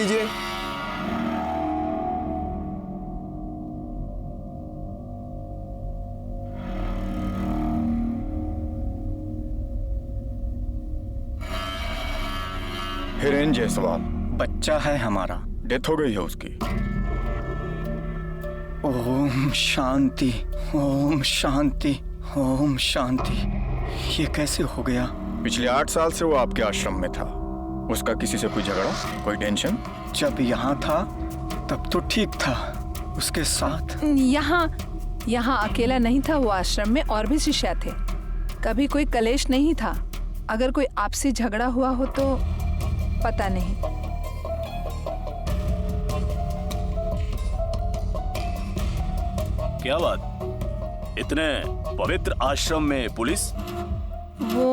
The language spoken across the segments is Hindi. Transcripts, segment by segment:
लीजिए। हिरेन जायसवाल बच्चा है हमारा। डेथ हो गई है उसकी। ओम शांति, ओम शांति, ओम शांति। ये कैसे हो गया? पिछले 8 साल से वो आपके आश्रम में था। उसका किसी से कोई झगड़ा, कोई टेंशन? जब यहाँ था तब तो ठीक था। उसके साथ यहाँ अकेला नहीं था वो, आश्रम में और भी शिष्य थे। कभी कोई कलेश नहीं था। अगर कोई आपसी झगड़ा हुआ हो तो पता नहीं। क्या बात, इतने पवित्र आश्रम में पुलिस? वो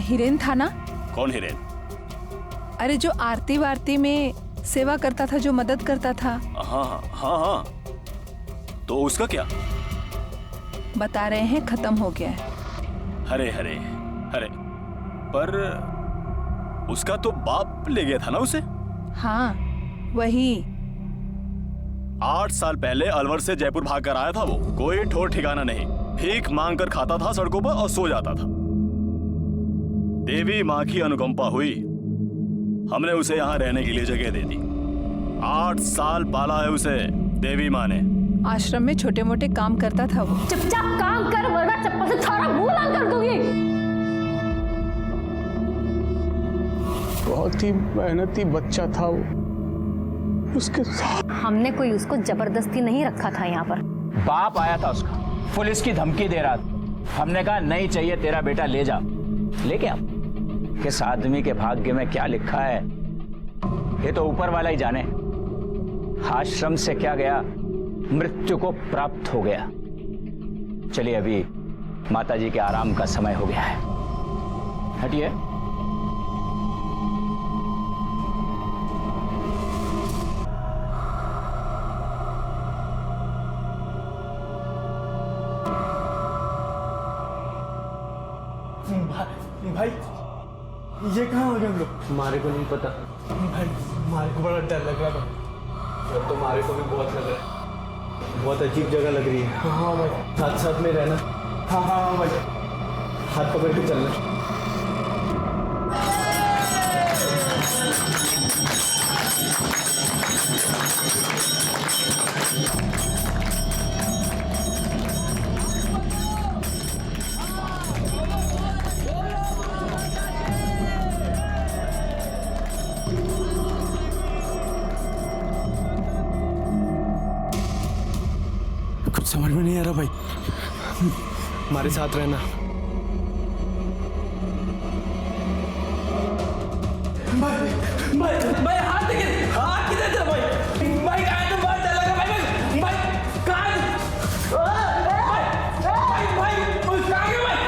हिरेन था ना? कौन हिरेन? अरे जो आरती वारती में सेवा करता था, जो मदद करता था। हाँ हाँ हाँ, तो उसका क्या? बता रहे हैं खत्म हो गया है। हरे हरे हरे, पर उसका तो बाप ले गया था ना उसे? हाँ वही। 8 साल पहले अलवर से जयपुर भाग कर आया था वो। कोई ठोर ठिकाना नहीं, भीख मांग कर खाता था सड़कों पर और सो जाता था। देवी माँ की अनुकंपा हुई, हमने उसे यहाँ रहने के लिए जगह दे दी। 8 साल पाला है उसे देवी माँ ने। आश्रम में छोटे मोटे काम करता था वो। चुपचाप काम कर वरना चप्पल से थारा मुंह लाल कर दूंगी। बहुत ही मेहनती बच्चा था वो। उसके साथ हमने कोई उसको जबरदस्ती नहीं रखा था यहाँ पर। बाप आया था उसका, पुलिस की धमकी दे रहा था। हमने कहा नहीं चाहिए तेरा बेटा, ले जा। लेके आओ। किस आदमी के भाग्य में क्या लिखा है ये तो ऊपर वाला ही जाने। आश्रम से क्या गया, मृत्यु को प्राप्त हो गया। चलिए अभी माताजी के आराम का समय हो गया है। हटिए। भाई ये कहाँ हो गए हम लोग? हमारे को नहीं पता भाई, हमारे को बड़ा डर लग रहा था। और तो हमारे को भी बहुत लग रहा है। बहुत अजीब जगह लग रही है। हाँ भाई, साथ साथ में रहना। हाँ हाँ हाँ भाई, हाथ पकड़ के चलना। कुछ समझ में नहीं आ रहा भाई, हमारे साथ रहना। भाई हाथ देखिए, हाथ किधर था भाई? भाई कहाँ है? तो बहुत डर लगा भाई। भाई कहाँ है? भाई उस कहाँ गया भाई?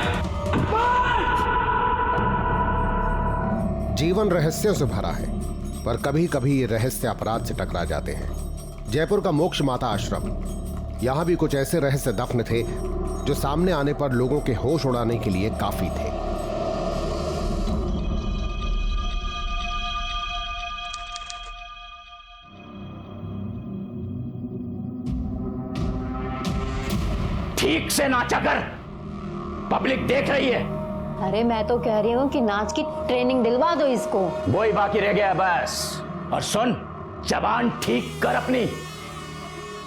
जीवन रहस्यों से भरा है, पर कभी कभी ये रहस्य अपराध से टकरा जाते हैं। जयपुर का मोक्ष माता आश्रम, यहां भी कुछ ऐसे रहस्य दफन थे जो सामने आने पर लोगों के होश उड़ाने के लिए काफी थे। ठीक से नाचा कर, पब्लिक देख रही है। अरे मैं तो कह रही हूँ कि नाच की ट्रेनिंग दिलवा दो इसको। वो ही बाकी रह गया बस। और सुन, जबान ठीक कर अपनी।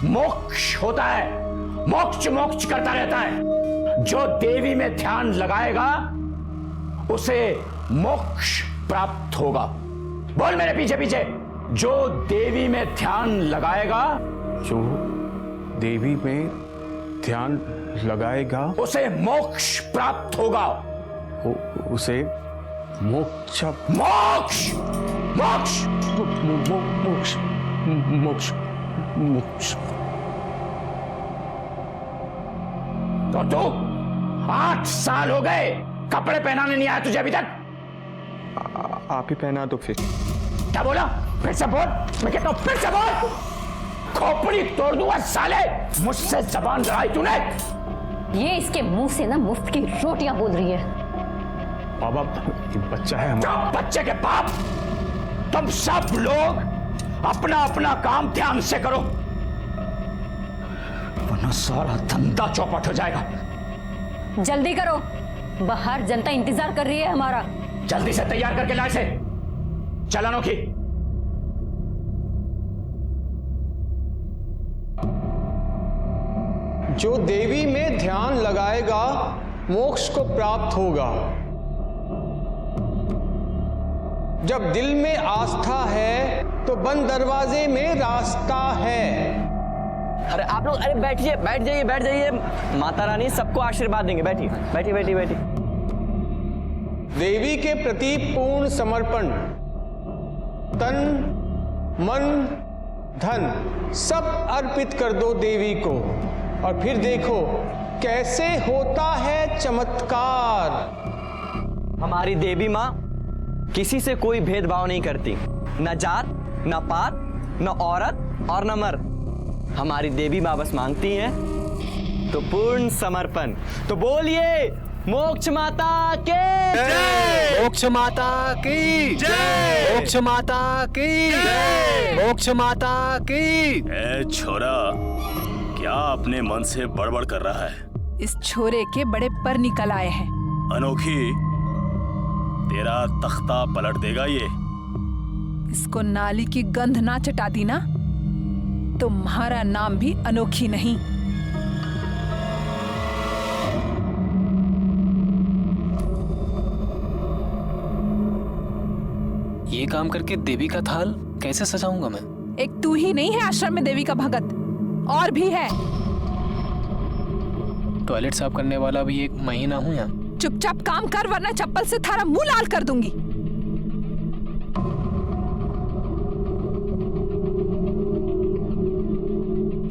मोक्ष होता है, मोक्ष मोक्ष करता रहता है। जो देवी में ध्यान लगाएगा उसे मोक्ष प्राप्त होगा। बोल मेरे पीछे पीछे, जो देवी में ध्यान लगाएगा, जो देवी में ध्यान लगाएगा उसे मोक्ष प्राप्त होगा। उसे मोक्ष मोक्ष मोक्ष मोक्ष मोक्ष मोक्ष। तो तू 8 साल हो गए, कपड़े पहनाने नहीं आया तुझे अभी तक? आप ही पहना दो फिर। क्या बोला? फिर से बोल। मैं कहता हूं फिर से बोल। खोपड़ी तोड़ दूंगा साले, मुझसे जबान लड़ाई तूने। ये इसके मुंह से ना मुफ्त की रोटियां बोल रही है। बाबा, बच्चा है हमारा। बच्चे के बाप, तुम सब लोग अपना अपना काम ध्यान से करो, वरना सारा धंधा चौपट हो जाएगा। जल्दी करो, बाहर जनता इंतजार कर रही है हमारा। जल्दी से तैयार करके लाए से चल अनोखी। जो देवी में ध्यान लगाएगा मोक्ष को प्राप्त होगा। जब दिल में आस्था है तो बंद दरवाजे में रास्ता है। अरे आप लोग, अरे बैठिए, बैठ जाइए। माता रानी सबको आशीर्वाद देंगे। बैठिए बैठिए बैठिए बैठिए। देवी के प्रति पूर्ण समर्पण, तन मन धन सब अर्पित कर दो देवी को, और फिर देखो कैसे होता है चमत्कार। हमारी देवी माँ किसी से कोई भेदभाव नहीं करती, न जात, न पात, न औरत और न मर्द। हमारी देवी माँ बस मांगती हैं तो पूर्ण समर्पण। तो बोलिए मोक्ष माता के जय, मोक्ष माता की जय, मोक्ष माता की जय, मोक्ष माता की। ए छोरा, क्या अपने मन से बड़बड़ कर रहा है? इस छोरे के बड़े पर निकल आए हैं। अनोखी, तेरा तख्ता पलट देगा ये। इसको नाली की गंध ना चटा दी ना, तो तुम्हारा नाम भी अनोखी नहीं। ये काम करके देवी का थाल कैसे सजाऊंगा मैं? एक तू ही नहीं है आश्रम में देवी का भगत, और भी है। टॉयलेट साफ करने वाला भी एक महीना हूँ यहाँ। चुपचाप काम कर, वरना चप्पल से थारा मुंह लाल कर दूंगी।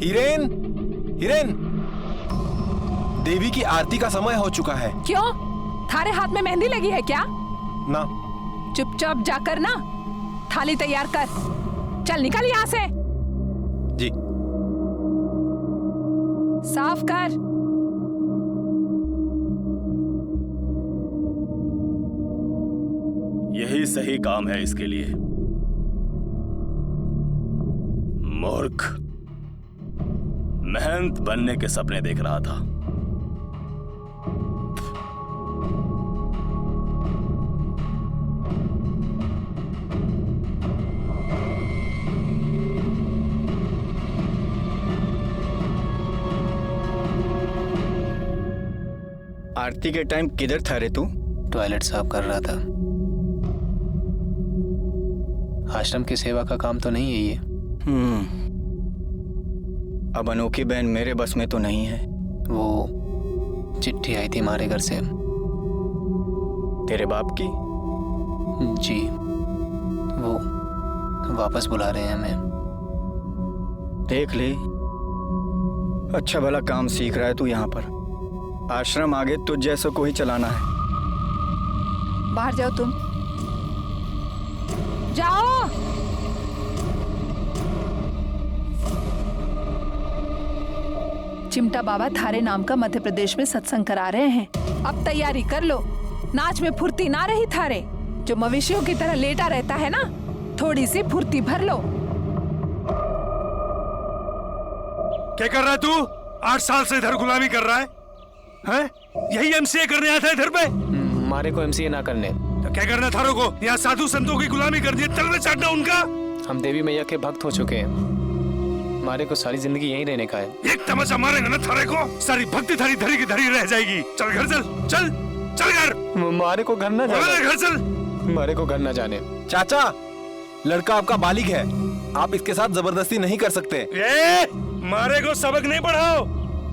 हिरेन, हिरेन, देवी की आरती का समय हो चुका है। क्यों? थारे हाथ में मेहंदी लगी है क्या? ना। चुपचाप जाकर ना थाली तैयार कर। चल निकल यहाँ से। जी। साफ कर। यही सही काम है इसके लिए। मूर्ख, महंत बनने के सपने देख रहा था। आरती के टाइम किधर था रे तू? टॉयलेट साफ कर रहा था। आश्रम की सेवा का काम तो नहीं है ये। अब अनोखी बहन मेरे बस में तो नहीं है। वो चिट्ठी आई थी हमारे घर से। तेरे बाप की? जी, वो वापस बुला रहे हैं हमें। देख ले, अच्छा भला काम सीख रहा है तू यहाँ पर। आश्रम आगे तुझ जैसों को ही चलाना है। बाहर जाओ तुम, जाओ। चिमटा बाबा थारे नाम का मध्य प्रदेश में सत्संग करा रहे हैं। अब तैयारी कर लो। नाच में फुर्ती ना रही थारे, जो मवेशियों की तरह लेटा रहता है ना, थोड़ी सी फुर्ती भर लो। क्या कर रहा है तू? 8 साल से इधर गुलामी कर रहा है, हैं? यही एमसीए करने आया था इधर पे? हमारे को एमसीए ना करने। तो क्या करना थारों को? यहाँ साधु संतों की गुलामी कर दी, तलवे चाटना उनका। हम देवी मैया के भक्त हो चुके हैं, हमारे को सारी जिंदगी यहीं रहने का है। एक तमाचा मारेगा ना थारे को, सारी भक्ति थारी धरी की धरी रह जाएगी। चल घर चल, चल चल घर। हमारे को घर ना जाने। घर चल। हमारे को घर ना जाने। चाचा, लड़का आपका बालिग है, आप इसके साथ जबरदस्ती नहीं कर सकते। मारे को सबक नहीं पढ़ाओ,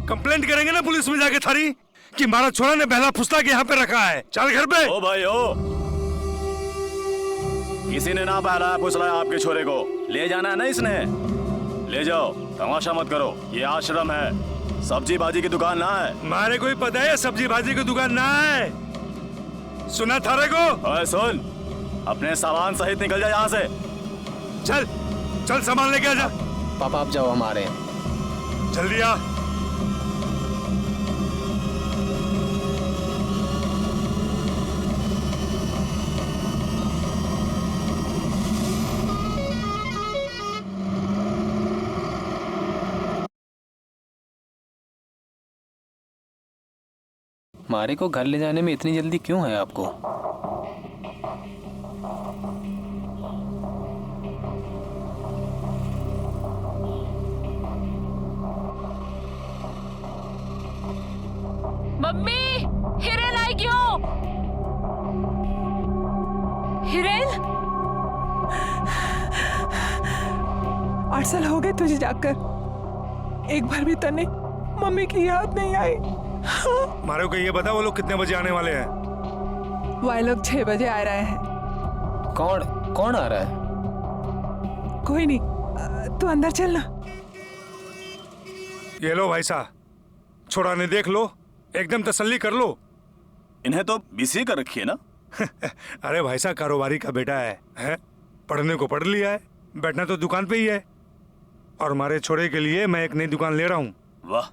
कंप्लेंट करेंगे ना पुलिस में जाके थारी कि मारा छोरा ने बहला फुसला के यहाँ पे रखा है। चल घर पे। ओ भाई ओ, किसी ने ना बहलाया फुसलाया आपके छोरे को, ले जाना है ना इसने, ले जाओ। तमाशा मत करो, ये आश्रम है, सब्जी भाजी की दुकान ना है। मारे को ही पता है सब्जी भाजी की दुकान ना है, सुना थारे को? ओए सुन, अपने सामान सहित निकल जा यहाँ से। चल चल सामान लेके आ जा। पापा आप जाओ, हमारे जल्दी आ। मारे को घर ले जाने में इतनी जल्दी क्यों है आपको? मम्मी, हिरेन आई क्यों? हिरेन, 8 साल हो गए तुझे जाकर, एक बार भी तने मम्मी की याद नहीं आई। मारे को ये बता वो लोग कितने बजे आने वाले हैं? वह लोग 6 बजे आ रहे हैं। कौन आ रहा है? कोई नहीं, तू अंदर चलना। ये लो भाई साहब, छोड़ा ने देख लो, एकदम तसल्ली कर लो। इन्हें तो बीसी कर रखी है ना। अरे भाई साहब, कारोबारी का बेटा है? पढ़ने को पढ़ लिया है, बैठना तो दुकान पे ही है। और हमारे छोरे के लिए मैं एक नई दुकान ले रहा हूँ। वाह,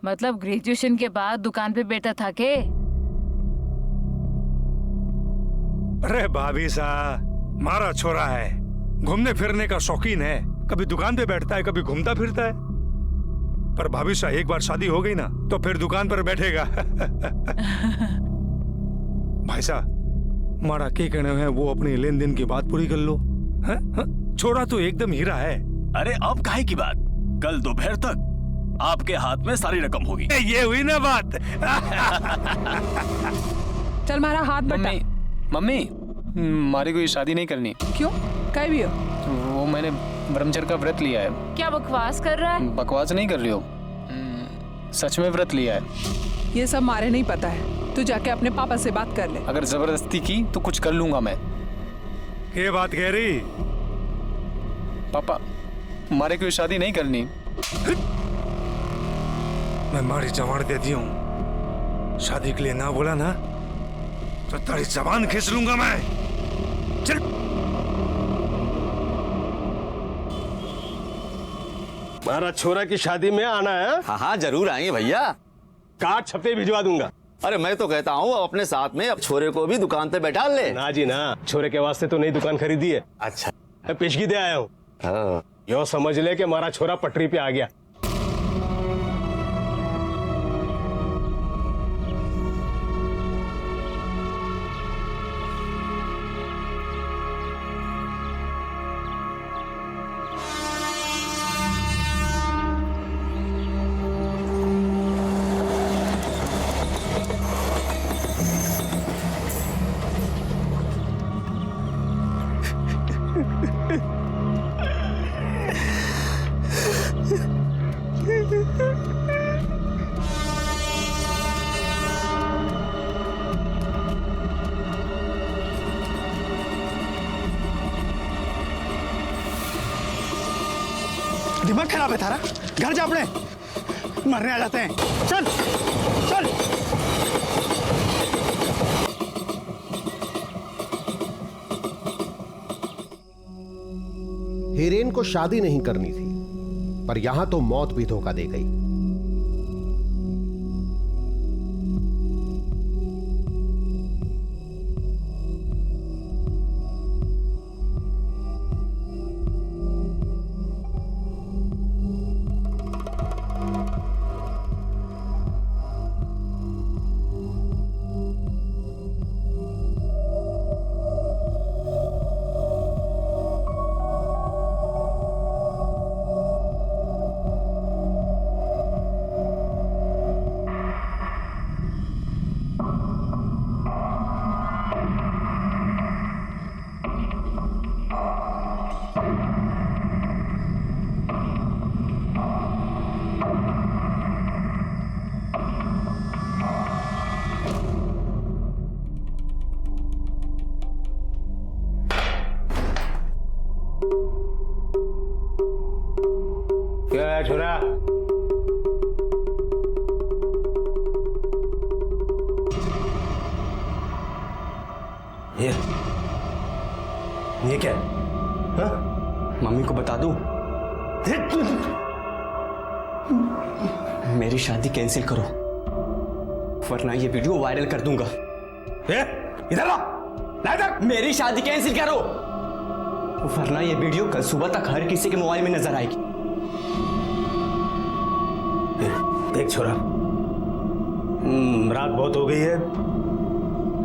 मतलब ग्रेजुएशन के बाद दुकान पे बैठा था के? अरे भाभी साहब, हमारा छोरा है, घूमने फिरने का शौकीन है, कभी दुकान पे बैठता है, कभी घूमता फिरता है। पर भाभी साहब, एक बार शादी हो गई ना तो फिर दुकान पर बैठेगा। भाई साहब, हमारा क्या कहना है, वो अपनी लेन देन की बात पूरी कर लो। छोरा तो एकदम हीरा है। अरे अब काहे की बात, कल दोपहर तक आपके हाथ में सारी रकम होगी। ये हुई ना बात। चल मारा हाथ बटा। मम्मी, मारे को ये शादी नहीं करनी। क्यों? कहीं भी हो? वो मैंने ब्रह्मचर्य का व्रत लिया है। क्या बकवास कर रहा है? बकवास नहीं कर रही हो, सच में व्रत लिया है। ये सब मारे नहीं पता है, तू जाके अपने पापा से बात कर ले। अगर जबरदस्ती की तो कुछ कर लूंगा मैं। ये बात कह रही? पापा, मारे को ये शादी नहीं करनी। मैं मारी जबान दे दी हूँ, शादी के लिए ना बोला ना तो तेरी जबान खींच लूंगा मैं। चल। हमारा छोरा की शादी में आना है? हाँ हाँ जरूर आएंगे भैया। कार्ड छपे भिजवा दूंगा। अरे मैं तो कहता हूँ अपने साथ में अब छोरे को भी दुकान पे बैठा ले। ना जी ना, छोरे के वास्ते तो नई दुकान खरीदी है। अच्छा, मैं पेशगी दे आया हूँ। यो समझ ले कि हमारा छोरा पटरी पे आ गया। दिमाग खराब है थारा, घर जा अपने, मरने आ जाते हैं। चल चल। हिरेन को शादी नहीं करनी थी, पर यहां तो मौत भी धोखा दे गई। क्या है छोरा? ये क्या है? मम्मी को बता दूं? मेरी शादी कैंसिल करो, वरना ये वीडियो वायरल कर दूंगा। इधर ला, मेरी शादी कैंसिल करो, वरना ये वीडियो कल सुबह तक हर किसी के मोबाइल में नजर आएगी। देख छोरा, रात बहुत हो गई है,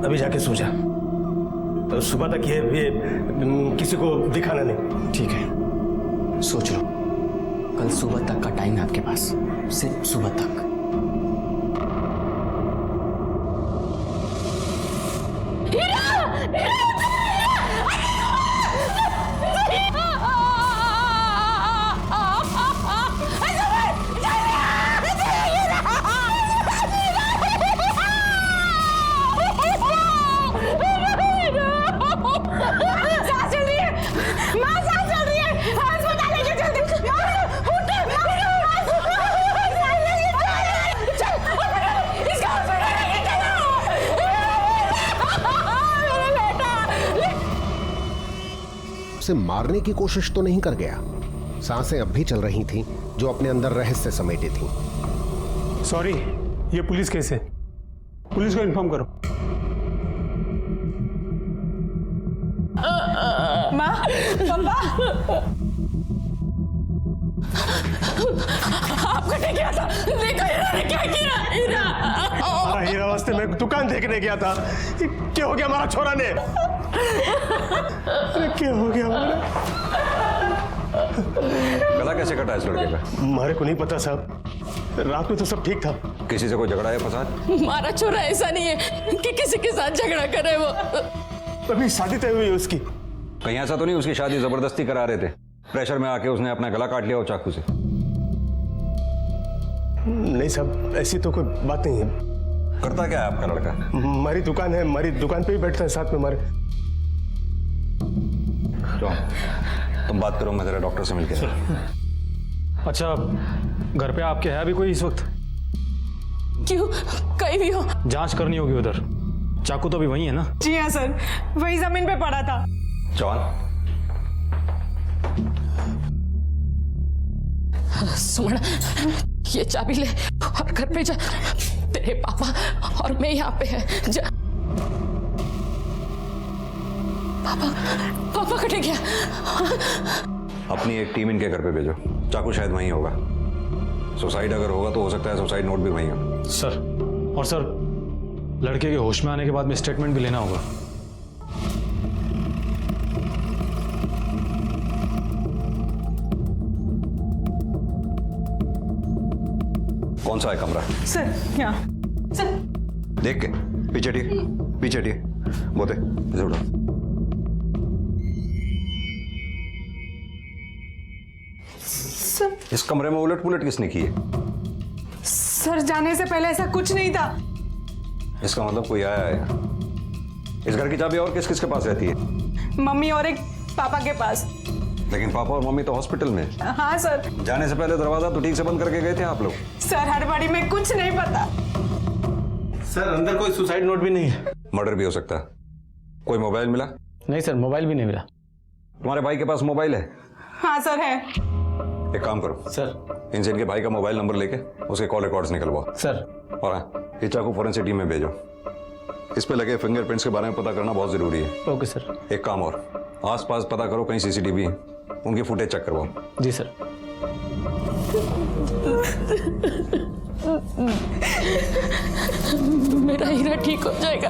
अभी जाके सो जा। तो सुबह तक ये किसी को दिखाना नहीं। ठीक है, सोच लो। कल सुबह तक का टाइम है आपके पास, सिर्फ सुबह तक। उसे मारने की कोशिश तो नहीं कर गया? सांसें अब भी चल रही थीं जो अपने अंदर रहस्य समेटे थीं। सॉरी, ये पुलिस केस है, पुलिस को इन्फॉर्म करो। माँ, पापा, आपको क्या किया था? देखो हीरा ने क्या किया। हीरा हीरा वास्ते मैं दुकान देखने गया था। क्या हो गया हमारा छोरा ने? अरे क्या हो गया हमारा? गला कैसे कटा इस लड़के का? हमारे को नहीं पता साहब, रात में तो सब ठीक था। किसी से कोई झगड़ा है, फसाद? हमारा छोरा ऐसा नहीं है कि किसी के साथ झगड़ा करे। वो अभी शादी तय हुई है उसकी। कहीं ऐसा तो नहीं उसकी शादी जबरदस्ती करा रहे थे, प्रेशर में आके उसने अपना गला काट लिया हो चाकू से? नहीं साहब, ऐसी तो कोई बात नहीं है। करता क्या है आपका लड़का? हमारी दुकान है, हमारी दुकान पे ही बैठता है साथ में हमारे। तुम बात करो, मैं जरा डॉक्टर से मिलके। अच्छा, घर पे आपके है अभी कोई इस वक्त? क्यों, कहीं भी हो? जांच करनी होगी उधर। चाकू तो अभी वही है ना? जी हाँ सर, वही जमीन पे पड़ा था। जॉन, सुमन, ये चाबी ले और घर पे जा। तेरे पापा और मैं यहाँ पे है। जा। पापा कटे गया। अपनी एक टीम इनके घर पे भेजो, चाकू शायद वहीं होगा। सुसाइड अगर होगा तो हो सकता है सुसाइड नोट भी वहीं हो। सर, और सर लड़के के होश में आने के बाद में स्टेटमेंट भी लेना होगा। कौन सा है कमरा? सर यहाँ। सर देख के पीछे ठीक, पीछे ठीक। बोते इधर उठो। सर, इस कमरे में उलट पुलट किसने की है? सर जाने से पहले ऐसा कुछ नहीं था। इसका मतलब कोई आया है। इस घर की चाबी और किस किस के पास रहती है? मम्मी और एक पापा के पास। लेकिन पापा और मम्मी तो हॉस्पिटल में। हाँ सर। जाने से पहले दरवाजा तो ठीक से बंद करके गए थे आप लोग? सर हड़बड़ी में कुछ नहीं पता। सर अंदर कोई सुसाइड नोट भी नहीं है। मर्डर भी हो सकता है। कोई मोबाइल मिला? नहीं सर, मोबाइल भी नहीं मिला। तुम्हारे भाई के पास मोबाइल है? हाँ सर है। एक काम करो सर, इनसे इनके भाई का मोबाइल नंबर लेके उसके कॉल रिकॉर्ड्स निकलवाओ। सर। और हाँ, ये चाकू फोरेंसिक टीम में भेजो। इस पे लगे फिंगरप्रिंट्स के बारे में पता करना बहुत जरूरी है। Okay sir. एक काम और, आसपास पता करो कहीं सीसीटीवी है, उनकी फुटेज चेक करवाओ। जी सर। मेरा हीरा ठीक हो जाएगा।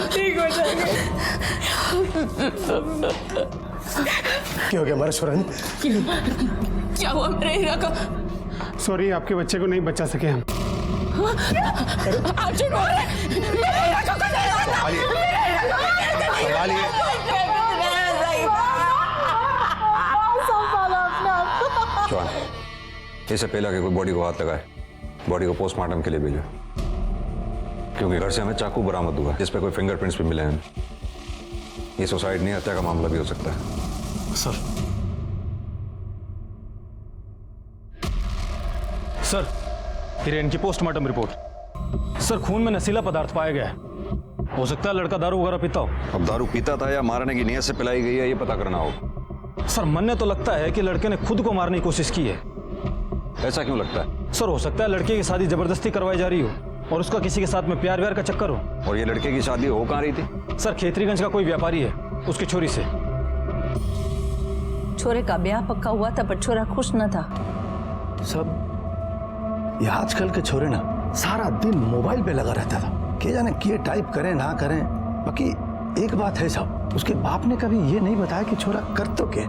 ठीक हो जाएगा। क्या हो गया हमारे छोरा ने? क्या हुआ मेरे हीरा का? सॉरी, आपके बच्चे को नहीं बचा सके हम। अर्जुन बोल रहे हैं, मेरे हीरा को कुछ नहीं होता। जॉन, इससे पहले कि कोई बॉडी को हाथ लगाए, बॉडी को पोस्टमार्टम के लिए भेजो, क्योंकि घर से हमें चाकू बरामद हुआ जिस पे कोई फिंगरप्रिंट्स भी मिले हैं। ये सुसाइड नहीं, हत्या का मामला भी हो सकता है। सर, सर हिरेन की पोस्टमार्टम रिपोर्ट। सर, खून में नशीला पदार्थ पाया गया है। हो सकता है लड़का दारू वगैरह पीता हो। अब दारू पीता था या मारने की नीयत से पिलाई गई है, ये पता करना होगा। सर, मन तो लगता है कि लड़के ने खुद को मारने की कोशिश की है। ऐसा क्यों लगता है? सर, हो सकता है लड़के की शादी जबरदस्ती करवाई जा रही हो और उसका किसी के साथ में प्यार व्यार का चक्कर हो। और ये लड़के की शादी हो कहाँ रही थी? सर, खेतरीगंज का कोई व्यापारी है, उसकी छोरी से। छोरे का ब्याह पक्का हुआ था पर छोरा खुश न था। सब ये आजकल के छोरे ना सारा दिन मोबाइल पे लगा रहता था। क्या जाने किए टाइप करें ना करें। बाकी एक बात है साहब, उसके बाप ने कभी ये नहीं बताया कि छोरा कर तो क्या।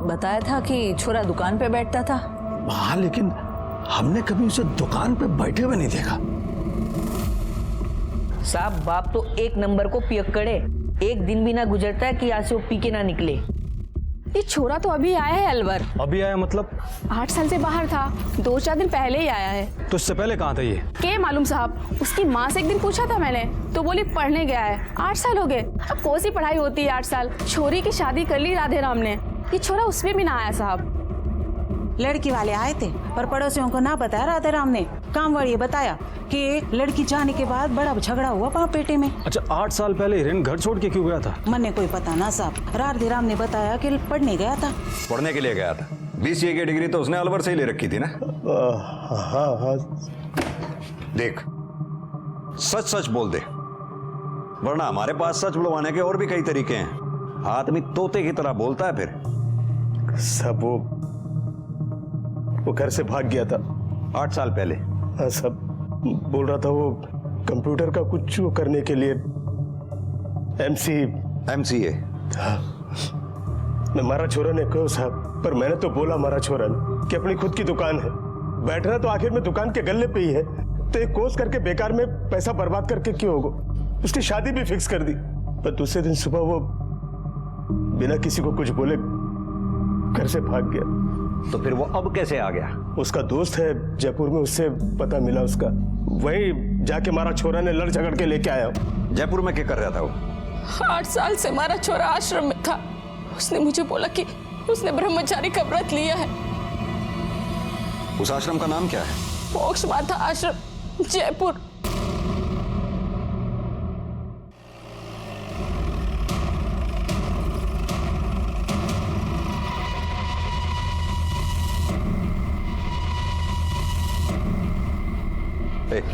बताया था कि छोरा दुकान पे बैठता था। हाँ, लेकिन हमने कभी उसे दुकान पे बैठे हुए नहीं देखा। साहब बाप तो एक नंबर को पियक्कड़े, एक दिन भी ना गुजरता है कि यहाँ से वो पी के ना निकले। ये छोरा तो अभी आया है अलवर। अभी आया मतलब? 8 साल से बाहर था, 2-4 दिन पहले ही आया है। तो इससे पहले कहाँ था ये? के मालूम साहब, उसकी माँ से एक दिन पूछा था मैंने तो बोली पढ़ने गया है। 8 साल हो गए, अब कौन सी पढ़ाई होती है 8 साल। छोरी की शादी कर ली राधे राम ने, ये छोरा उसमें भी ना आया साहब। लड़की वाले आए थे पर पड़ोसियों को ना बताया राधे राम ने। काम वाली बताया कि लड़की जाने के बाद बड़ा झगड़ा हुआ वहाँ पेटे में। अच्छा, 8 साल पहले हिरेन घर छोड़ के क्यों गया था? मन्ने कोई पता ना साहब, राधे राम ने बताया कि पढ़ने गया था। पढ़ने के लिए गया था? BCA की डिग्री तो उसने अलवर से ही ले रखी थी ना? हाँ। देख, सच सच बोल दे, वरना हमारे पास सच बुलवाने के और भी कई तरीके हैं। आदमी तोते की तरह बोलता है फिर। सब वो घर से भाग गया था 8 साल पहले। हाँ, सब बोल रहा था वो कंप्यूटर का कुछ वो करने के लिए MCA। हाँ, मैं मारा छोरा ने कहो साहब, पर मैंने तो बोला मारा छोरा ने कि अपनी खुद की दुकान है, बैठना तो आखिर में दुकान के गल्ले पे ही है, तो एक कोर्स करके बेकार में पैसा बर्बाद करके क्यों होगा। उसकी शादी भी फिक्स कर दी, पर दूसरे दिन सुबह वो बिना किसी को कुछ बोले घर से भाग गया। तो फिर वो अब कैसे आ गया? उसका दोस्त है जयपुर में, उससे पता मिला उसका, वही जाके मारा छोरा ने लड़ झगड़ के लेके आया। जयपुर में क्या कर रहा था वो? 8 साल से हमारा छोरा आश्रम में था। उसने मुझे बोला कि उसने ब्रह्मचारी का व्रत लिया है। उस आश्रम का नाम क्या है? मोक्ष माता आश्रम, जयपुर।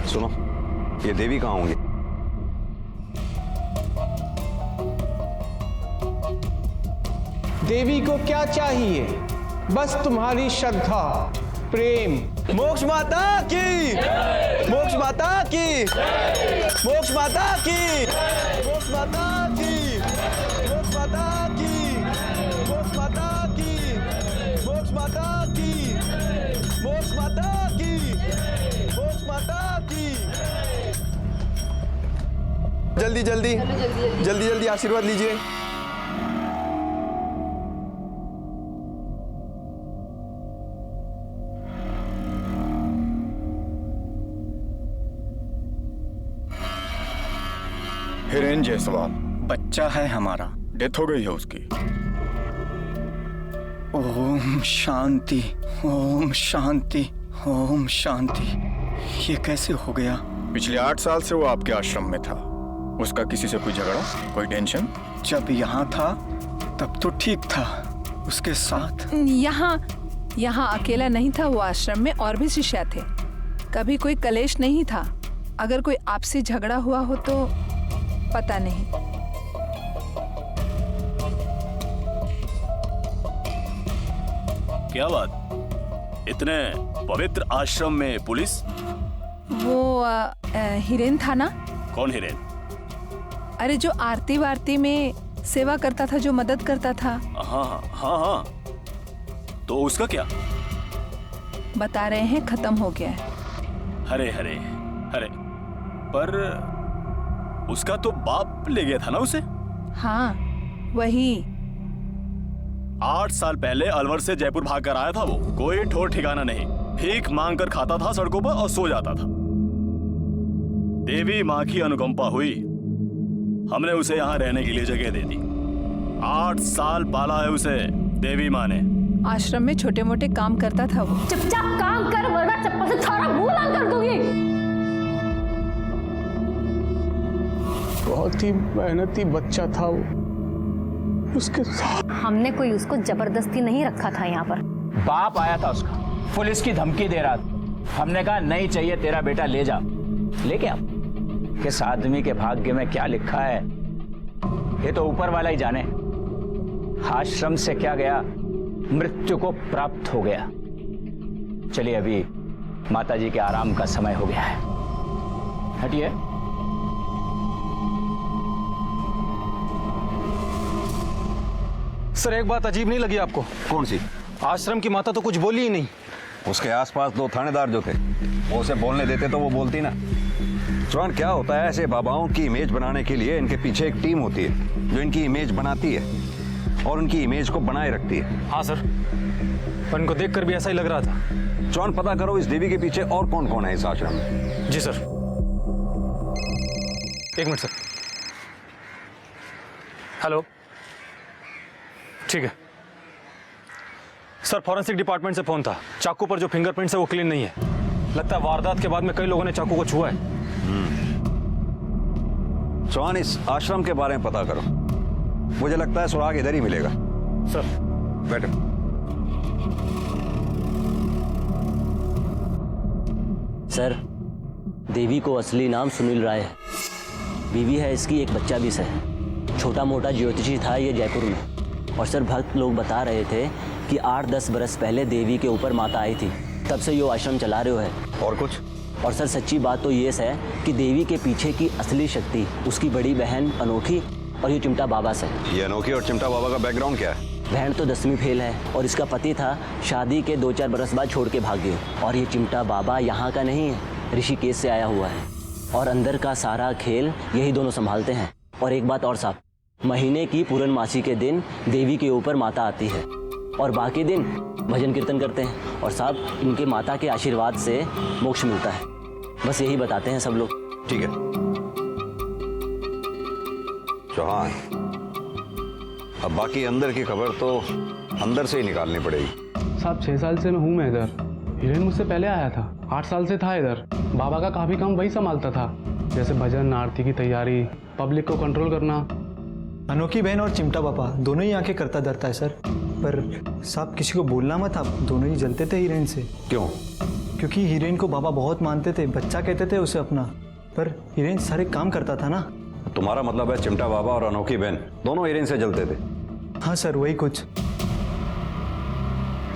सुनो, ये देवी कहाँ होंगे? देवी को क्या चाहिए? बस तुम्हारी श्रद्धा, प्रेम। मोक्ष माता की, मोक्ष माता की, मोक्ष माता की, मोक्ष माता की, मोक्ष माता की, मोक्ष माता की, मोक्ष माता की, मोक्ष माता की, मोक्ष माता की। जल्दी जल्दी जल्दी जल्दी आशीर्वाद लीजिए। हिरेन जायसवाल बच्चा है हमारा, डेथ हो गई है उसकी। ओम शांति, ओम शांति, ओम शांति। ये कैसे हो गया? पिछले 8 साल से वो आपके आश्रम में था। उसका किसी से कोई झगड़ा, कोई टेंशन? जब यहाँ था तब तो ठीक था, उसके साथ। यहाँ अकेला नहीं था वो, आश्रम में और भी शिष्य थे। कभी कोई कलेश नहीं था। अगर कोई आपसी झगड़ा हुआ हो तो पता नहीं। क्या बात, इतने पवित्र आश्रम में पुलिस? वो हिरेन था ना? कौन हिरेन? अरे जो आरती वारती में सेवा करता था, जो मदद करता था। हाँ, तो उसका क्या? बता रहे हैं खत्म हो गया है। हरे हरे हरे, पर उसका तो बाप ले गया था ना उसे? हाँ वही। 8 साल पहले अलवर से जयपुर भाग कर आया था वो। कोई ठोर ठिकाना नहीं, भीख मांग कर खाता था सड़कों पर और सो जाता था। देवी माँ की अनुकंपा हुई, हमने उसे यहाँ रहने के लिए जगह दे दी। 8 साल पाला है उसे देवी माँ ने। आश्रम में छोटे मोटे काम करता था वो। चुपचाप काम कर वरना चप्पल से थारा मुंह लाल कर दूंगी। बहुत ही मेहनती बच्चा था वो, उसके साथ। हमने कोई उसको जबरदस्ती नहीं रखा था यहाँ पर। बाप आया था उसका, पुलिस की धमकी दे रहा था। हमने कहा नहीं चाहिए तेरा बेटा, ले जा। लेके अब किस आदमी के भाग्य में क्या लिखा है ये तो ऊपर वाला ही जाने। आश्रम से क्या गया, मृत्यु को प्राप्त हो गया। चलिए अभी माताजी के आराम का समय हो गया है। हटिए। सर एक बात अजीब नहीं लगी आपको? कौन सी? आश्रम की माता तो कुछ बोली ही नहीं। उसके आसपास 2 थानेदार जो थे वो उसे बोलने देते तो वो बोलती ना। चौहान, क्या होता है, ऐसे बाबाओं की इमेज बनाने के लिए इनके पीछे एक टीम होती है जो इनकी इमेज बनाती है और उनकी इमेज को बनाए रखती है। हाँ सर, पर इनको देखकर भी ऐसा ही लग रहा था। चौहान, पता करो इस देवी के पीछे और कौन कौन है इस आश्रम में। जी सर। 1 minute sir. हेलो, ठीक है सर। फॉरेंसिक डिपार्टमेंट से फोन था। चाकू पर जो फिंगरप्रिंट्स है वो क्लीन नहीं है। लगता है वारदात के बाद में कई लोगों ने चाकू को छुआ है। चौहान, इस आश्रम के बारे में पता करो। मुझे लगता है सुराग इधर ही मिलेगा। सर बैठो। सर, देवी को असली नाम सुनील राय है। बीवी है इसकी, एक बच्चा भी है। छोटा मोटा ज्योतिषी था ये जयपुर में। और सर, भक्त लोग बता रहे थे कि 8-10 बरस पहले देवी के ऊपर माता आई थी, तब से यो आश्रम चला रहे हो है। और कुछ? और सर, सच्ची बात तो ये है कि देवी के पीछे की असली शक्ति उसकी बड़ी बहन अनोखी और ये चिमटा बाबा से। ये अनोखी और चिमटा बाबा का बैकग्राउंड क्या है? बहन तो 10वीं फेल है और इसका पति था, शादी के 2-4 बरस बाद छोड़ के भाग गए। और ये चिमटा बाबा यहाँ का नहीं है, ऋषिकेश से आया हुआ है। और अंदर का सारा खेल यही दोनों संभालते हैं। और एक बात और साहब, महीने की पूर्णमासी के दिन देवी के ऊपर माता आती है और बाकी दिन भजन कीर्तन करते हैं। और साहब, इनके माता के आशीर्वाद से मोक्ष मिलता है। बस यही बताते हैं सब लोग। ठीक है चौहान, अब बाकी अंदर की खबर तो अंदर से ही निकालनी पड़ेगी। साहब 6 साल से मैं हूँ मैं इधर। हिरेन मुझसे पहले आया था, 8 साल से था इधर। बाबा का काफी काम वही संभालता था, जैसे भजन आरती की तैयारी, पब्लिक को कंट्रोल करना। अनोखी बहन और चिमटा पापा दोनों ही आंखें करता डरता है सर। पर साहब किसी को बोलना मत, आप दोनों ही जलते थे हीरेन से। क्यों? क्योंकि हीरेन को बाबा बहुत मानते थे, बच्चा कहते थे उसे अपना। पर हीरेन सारे काम करता था ना। तुम्हारा मतलब है चिमटा बाबा और अनोखी बहन दोनों हीरेन से जलते थे? हाँ सर, वही कुछ।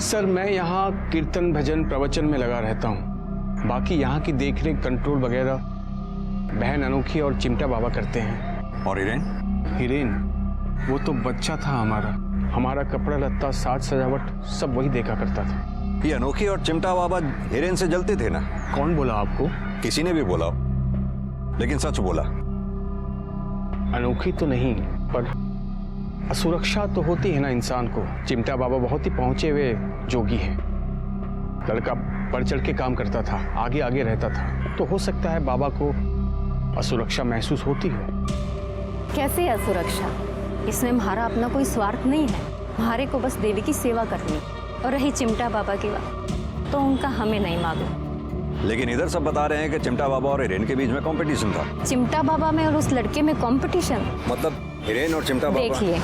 सर मैं यहाँ कीर्तन भजन प्रवचन में लगा रहता हूँ। बाकी यहाँ की देखरेख कंट्रोल वगैरह बहन अनोखी और चिमटा बाबा करते हैं। और हिरेन? हिरेन वो तो बच्चा था हमारा कपड़ा लत्ता साज सजावट सब वही देखा करता था। ये अनोखी और चिमटा बाबा हिरेन से जलते थे ना? कौन बोला आपको? किसी ने भी बोला, लेकिन सच बोला। अनोखी तो नहीं, पर असुरक्षा तो होती है ना इंसान को। चिमटा बाबा बहुत ही पहुंचे हुए जोगी हैं। लड़का बढ़ चढ़ के काम करता था, आगे आगे रहता था, तो हो सकता है बाबा को असुरक्षा महसूस होती हो। कैसे असुरक्षा? इसमें हमारा अपना कोई स्वार्थ नहीं है। हमारे को बस देवी की सेवा करनी। और रही चिमटा बाबा की बात, तो उनका हमें नहीं मालूम। लेकिन इधर सब बता रहे हैं कि चिमटा बाबा और हिरेन के बीच में कंपटीशन था। चिमटा बाबा में और उस लड़के में कंपटीशन? मतलब हिरेन और चिमटा बाबा? देखिए,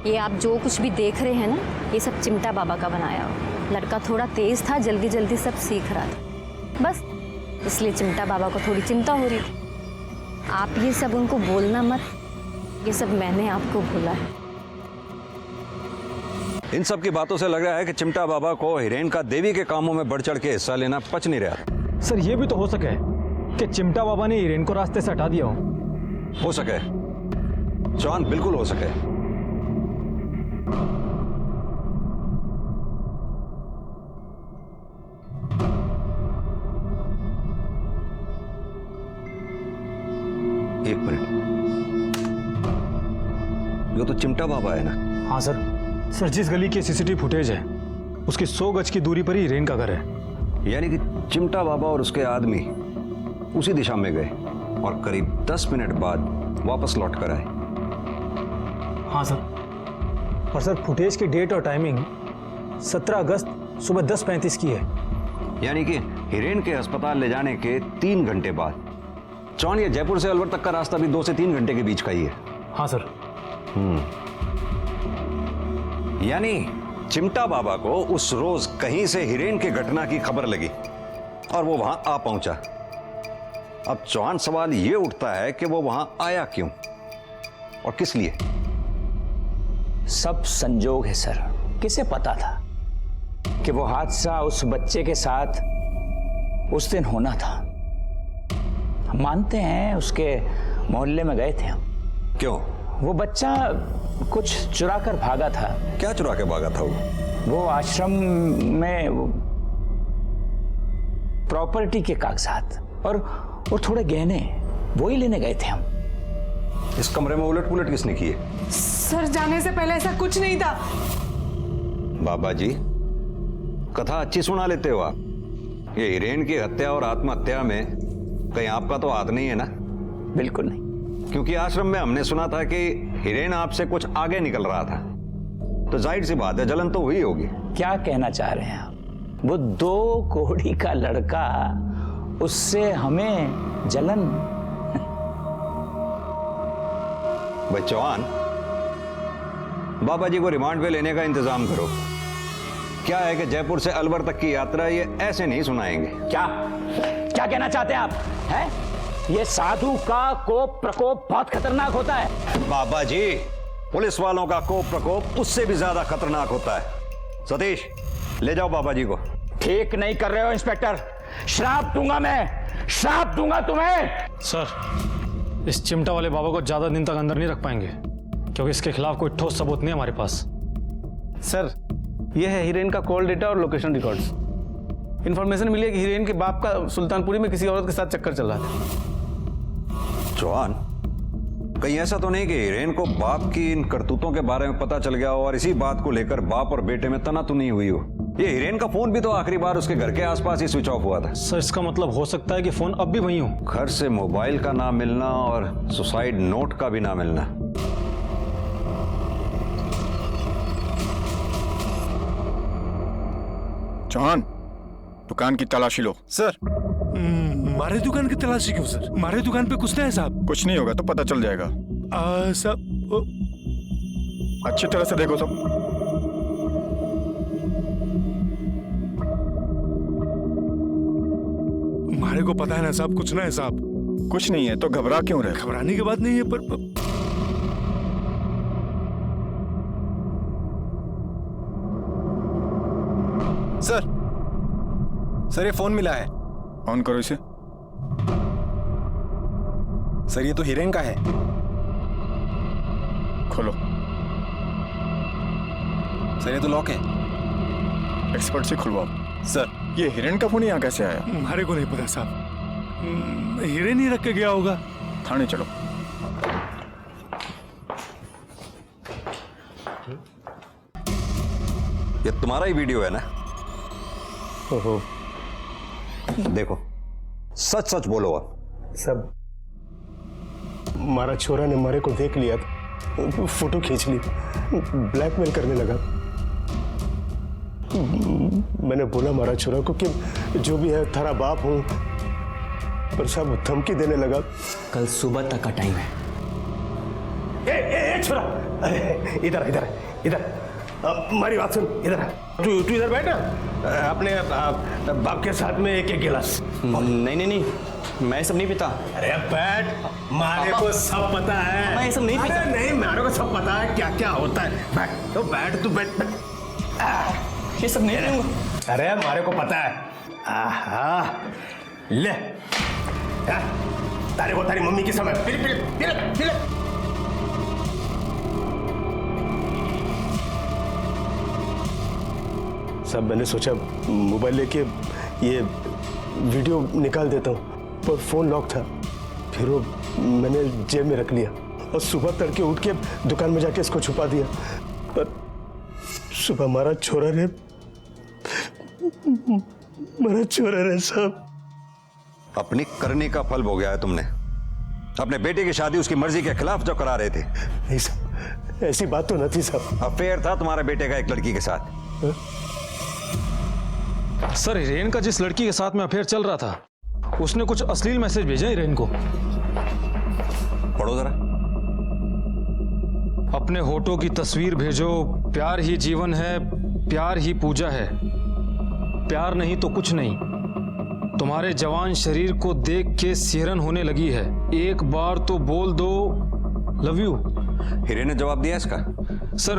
ये आप जो कुछ भी देख रहे हैं ना, ये सब चिमटा बाबा का बनाया हो। लड़का थोड़ा तेज था, जल्दी जल्दी सब सीख रहा था, बस इसलिए चिमटा बाबा को थोड़ी चिंता हो रही थी। आप ये सब उनको बोलना मत, ये सब मैंने आपको बोला है। इन सब की बातों से लग रहा है कि चिमटा बाबा को हिरेन का देवी के कामों में बढ़ चढ़ के हिस्सा लेना पच नहीं रहा। सर ये भी तो हो सके कि चिमटा बाबा ने हिरेन को रास्ते से हटा दिया हो सके चौहान, बिल्कुल हो सके। एक मिनट, ये तो चिमटा बाबा है ना? हाँ सर। सर जिस गली की सीसीटीवी फुटेज है उसकी 100 गज की दूरी पर ही हिरेन का घर है। यानी कि चिमटा बाबा और उसके आदमी उसी दिशा में गए और करीब 10 मिनट बाद वापस लौट कर आए। हाँ सर। और सर फुटेज की डेट और टाइमिंग 17 अगस्त सुबह 10:35 की है। यानी कि हिरेन के अस्पताल ले जाने के 3 घंटे बाद। चौहान, ये जयपुर से अलवर तक का रास्ता भी 2 से 3 घंटे के बीच का ही है। हाँ सर। यानी चिमटा बाबा को उस रोज कहीं से हिरेन के घटना की खबर लगी और वो वहां आ पहुंचा। अब चौहान, सवाल ये उठता है कि वो वहां आया क्यों और किस लिए? सब संजोग है सर। किसे पता था कि वो हादसा उस बच्चे के साथ उस दिन होना था? मानते हैं उसके मोहल्ले में गए थे हम। क्यों? वो बच्चा कुछ चुरा कर भागा था। क्या चुरा के भागा था वो आश्रम में प्रॉपर्टी के कागजात और थोड़े गहने वो ही लेने गए थे हम। इस कमरे में उलट पुलट किसने की है? सर जाने से पहले ऐसा कुछ नहीं था। बाबा जी, कथा अच्छी सुना लेते हो आप। ये हिरेन की हत्या और आत्महत्या में कहीं आपका तो हाथ नहीं है ना? बिल्कुल नहीं। क्योंकि आश्रम में हमने सुना था कि हिरेन आपसे कुछ आगे निकल रहा था, तो जाहिर सी बात है जलन तो हुई होगी। क्या कहना चाह रहे हैं आप? वो 2 कोड़ी का लड़का, उससे हमें जलन? भाई चौहान, बाबा जी को रिमांड पे लेने का इंतजाम करो। क्या है कि जयपुर से अलवर तक की यात्रा ये ऐसे नहीं सुनाएंगे। क्या कहना चाहते हैं आप? हैं? ये साधु का कोप प्रकोप बहुत खतरनाक होता है। बाबा जी, पुलिस वालों का कोप प्रकोप उससे भी ज्यादा खतरनाक होता है। सतीश, ले जाओ बाबा जी को। ठीक नहीं कर रहे हो इंस्पेक्टर, श्राप दूंगा मैं, श्राप दूंगा तुम्हें। सर, इस चिमटा वाले बाबा को ज्यादा दिन तक अंदर नहीं रख पाएंगे, क्योंकि इसके खिलाफ कोई ठोस सबूत नहीं है हमारे पास। सर, यह है हिरेन का कॉल डेटा और लोकेशन रिकॉर्ड्स। इंफॉर्मेशन मिली है कि हिरेन के बाप का सुल्तानपुरी में किसी औरत के साथ चक्कर चल रहा था। चौहान, कहीं ऐसा तो नहीं कि हिरेन को बाप की इन करतूतों के बारे में पता चल गया हो और इसी बात को लेकर बाप और बेटे में तनातनी हुई हो? ये हिरेन का फोन भी तो आखिरी बार उसके घर के आसपास ही स्विच ऑफ हुआ था। सर, इसका मतलब हो सकता है कि फोन अब भी वहीं हो। घर से मोबाइल का ना मिलना और सुसाइड नोट का भी ना मिलना। चौहान, दुकान की तलाशी लो। सर, हमारे दुकान की तलाशी क्यों सर? हमारे दुकान पे कुछ नहीं है साहब। कुछ नहीं होगा तो पता चल जाएगा। सब अच्छी तरह से देखो सब। हमारे को पता है ना साहब, कुछ ना है साहब। कुछ नहीं है तो घबरा क्यों रहे? घबराने की बात नहीं है, पर सर ये फोन मिला है। ऑन करो इसे। सर, ये तो हिरेन का है। खोलो। सर, ये तो लॉक है। एक्सपर्ट से खुलवाओ। सर, ये हिरेन का फोन यहाँ कैसे आया? हमारे को नहीं पता साहब। हिरेन ही रख के गया होगा। थाने चलो। ये तुम्हारा ही वीडियो है ना? ओहो, देखो, सच सच बोलो आप। सब हमारा छोरा ने हमारे को देख लिया था, फोटो खींच ली, ब्लैकमेल करने लगा। मैंने बोला हमारा छोरा को कि जो भी है थारा बाप हूं, पर सब धमकी देने लगा। कल सुबह तक का टाइम है। ए छोरा, इधर इधर इधर, हमारी बात सुन। इधर तू इधर बैठ, अपने बाप के साथ में एक गिलास। नहीं, मैं सब नहीं पीता। अरे बैठ, मारे को सब पता है। मैं ये सब नहीं पीता। अरे नहीं, मारे को सब पता है क्या क्या होता है। बैठ तो बैठ, तू बैठ। ये सब नहीं पीऊंगा। अरे मारे को पता है। आहा, ले तारे को तारी मम्मी की समय। पिले। सब मैंने सोचा मोबाइल लेके ये वीडियो निकाल देता हूँ, पर फोन लॉक था। फिर वो मैंने जेब में रख लिया और सुबह तड़के उठ के दुकान में जाके इसको छुपा दिया। पर सुबह हमारा छोरा ने सब अपनी करनी का फल भोग गया है तुमने। अपने बेटे की शादी उसकी मर्जी के खिलाफ जो करा रहे थे। नहीं साहब, ऐसी बात तो न थी साहब। अफेयर था तुम्हारे बेटे का एक लड़की के साथ। सर, हिरेन का जिस लड़की के साथ में अफेयर चल रहा था, उसने कुछ अश्लील मैसेज भेजा हिरेन को। पढ़ो जरा। अपने होठों की तस्वीर भेजो, प्यार ही जीवन है, प्यार ही पूजा है, प्यार नहीं तो कुछ नहीं, तुम्हारे जवान शरीर को देख के सिहरन होने लगी है, एक बार तो बोल दो लव यू। हिरेन ने जवाब दिया इसका? सर,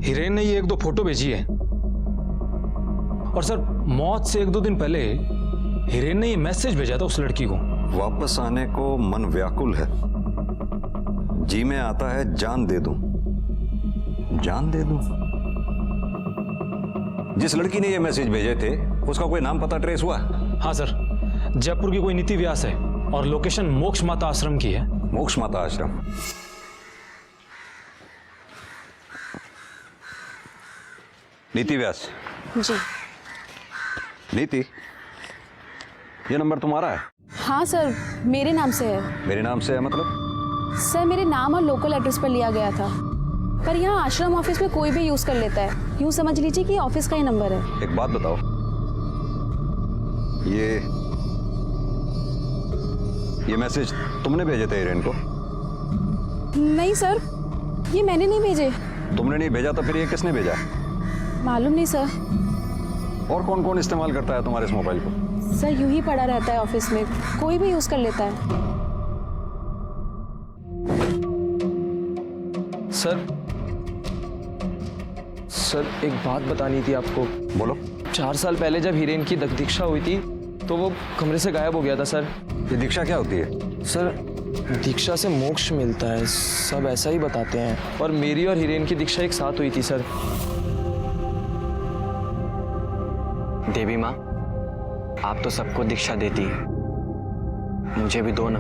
हिरेन ने ये 1-2 फोटो भेजी है, और सर मौत से 1-2 दिन पहले हिरेन ने ये मैसेज भेजा था उस लड़की को। वापस आने को मन व्याकुल है, जी में आता है जान दे दूं, जान दे दूं। जिस लड़की ने ये मैसेज भेजे थे उसका कोई नाम पता ट्रेस हुआ? हाँ सर, जयपुर की कोई नीति व्यास है और लोकेशन मोक्ष माता आश्रम की है। मोक्ष माता आश्रम? नीति व्यास जी। नीति, ये नंबर तुम्हारा है? हाँ सर, मेरे नाम से है। मेरे नाम से है मतलब? सर मेरे नाम और लोकल एड्रेस पर लिया गया था, पर यहाँ आश्रम ऑफिस में कोई भी यूज कर लेता है। यूँ समझ लीजिए कि ऑफिस का ही नंबर है। एक बात बताओ, ये मैसेज तुमने भेजे थे हिरेन को? नहीं सर, ये मैंने नहीं भेजे। तुमने नहीं भेजा तो फिर ये किसने भेजा? मालूम नहीं सर। और कौन कौन इस्तेमाल करता है तुम्हारे इस मोबाइल को? सर यूं ही पड़ा रहता है ऑफिस में, कोई भी यूज कर लेता है। सर एक बात बतानी थी आपको। बोलो। 4 साल पहले जब हिरेन की दीक्षा हुई थी तो वो कमरे से गायब हो गया था सर। ये दीक्षा क्या होती है? सर दीक्षा से मोक्ष मिलता है, सब ऐसा ही बताते हैं। और मेरी और हिरेन की दीक्षा एक साथ हुई थी सर। देवी माँ, आप तो सबको दीक्षा देती है, मुझे भी दो ना।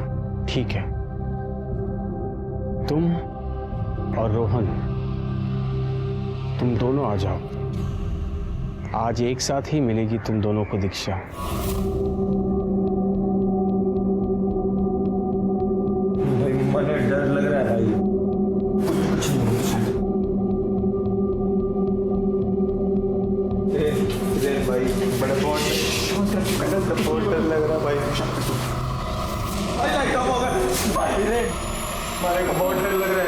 ठीक है, तुम और रोहन, तुम दोनों आ जाओ। आज एक साथ ही मिलेगी तुम दोनों को दीक्षा। भाई मुझे डर लग रहा है भाई। कुछ नहीं भाई, बड़ा बहुत डर लग रहा भाई। मारे को बहुत डर लग रहा है,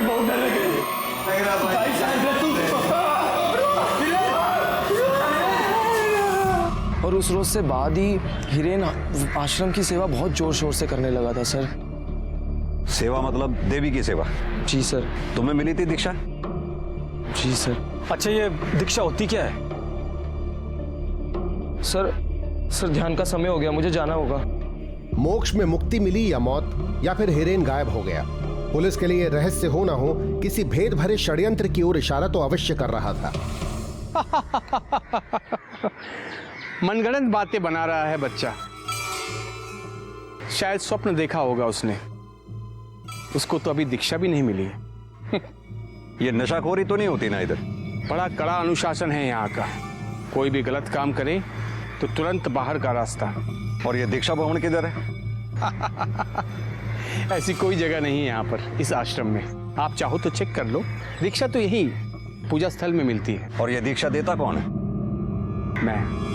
बहुत डर लग रहा है भाई। और उस रोज से बाद ही हिरेन आश्रम की सेवा बहुत जोर शोर से करने लगा था सर। सेवा मतलब देवी की सेवा? जी सर। तुम्हें मिली थी दीक्षा? जी सर। अच्छा, ये दीक्षा होती क्या है? सर ध्यान का समय हो गया, मुझे जाना होगा। मोक्ष में मुक्ति मिली या मौत, या फिर हिरेन गायब हो गया, पुलिस के लिए रहस्य हो ना हो, किसी भेद भरे षड्यंत्र की ओर इशारा तो अवश्य कर रहा था। मनगढ़ंत बातें बना रहा है बच्चा। शायद स्वप्न देखा होगा उसने। उसको तो अभी दीक्षा भी नहीं मिली है। ये नशाखोरी तो नहीं होती ना इधर? बड़ा कड़ा अनुशासन है यहाँ का। कोई भी गलत काम करे तो तुरंत बाहर का रास्ता। और ये दीक्षा भवन किधर है? ऐसी कोई जगह नहीं है यहाँ पर इस आश्रम में। आप चाहो तो चेक कर लो। दीक्षा तो यही पूजा स्थल में मिलती है। और ये दीक्षा देता कौन है? मैं।